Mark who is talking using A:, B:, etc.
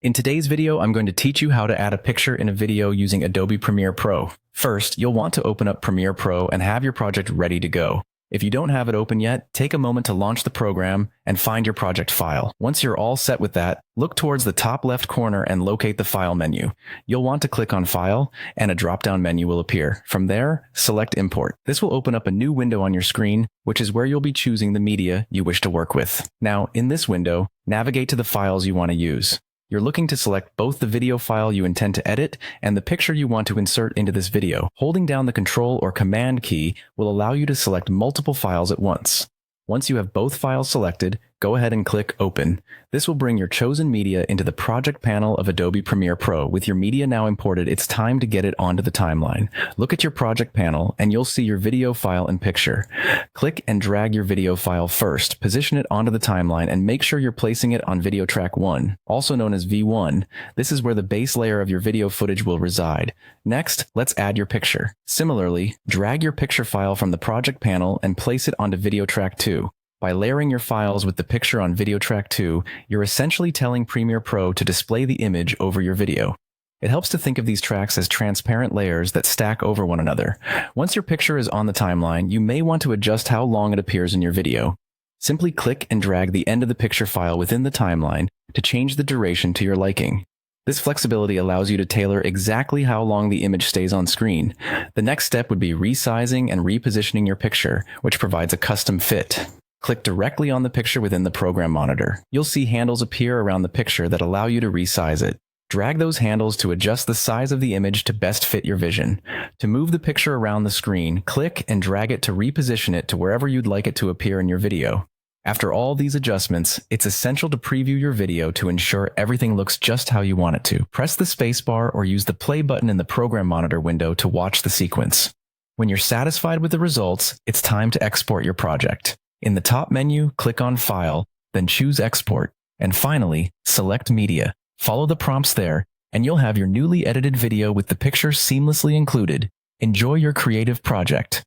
A: In today's video, I'm going to teach you how to add a picture in a video using Adobe Premiere Pro. First, you'll want to open up Premiere Pro and have your project ready to go. If you don't have it open yet, take a moment to launch the program and find your project file. Once you're all set with that, look towards the top left corner and locate the File menu. You'll want to click on File, and a drop-down menu will appear. From there, select Import. This will open up a new window on your screen, which is where you'll be choosing the media you wish to work with. Now, in this window, navigate to the files you want to use. You're looking to select both the video file you intend to edit and the picture you want to insert into this video. Holding down the Control or Command key will allow you to select multiple files at once. Once you have both files selected, go ahead and click Open. This will bring your chosen media into the project panel of Adobe Premiere Pro. With your media now imported, it's time to get it onto the timeline. Look at your project panel and you'll see your video file and picture. Click and drag your video file first, position it onto the timeline, and make sure you're placing it on video track 1, also known as V1. This is where the base layer of your video footage will reside. Next, let's add your picture. Similarly, drag your picture file from the project panel and place it onto video track 2. By layering your files with the picture on video track 2, you're essentially telling Premiere Pro to display the image over your video. It helps to think of these tracks as transparent layers that stack over one another. Once your picture is on the timeline, you may want to adjust how long it appears in your video. Simply click and drag the end of the picture file within the timeline to change the duration to your liking. This flexibility allows you to tailor exactly how long the image stays on screen. The next step would be resizing and repositioning your picture, which provides a custom fit. Click directly on the picture within the program monitor. You'll see handles appear around the picture that allow you to resize it. Drag those handles to adjust the size of the image to best fit your vision. To move the picture around the screen, click and drag it to reposition it to wherever you'd like it to appear in your video. After all these adjustments, it's essential to preview your video to ensure everything looks just how you want it to. Press the spacebar or use the play button in the program monitor window to watch the sequence. When you're satisfied with the results, it's time to export your project. In the top menu, click on File, then choose Export, and finally, select Media. Follow the prompts there, and you'll have your newly edited video with the picture seamlessly included. Enjoy your creative project.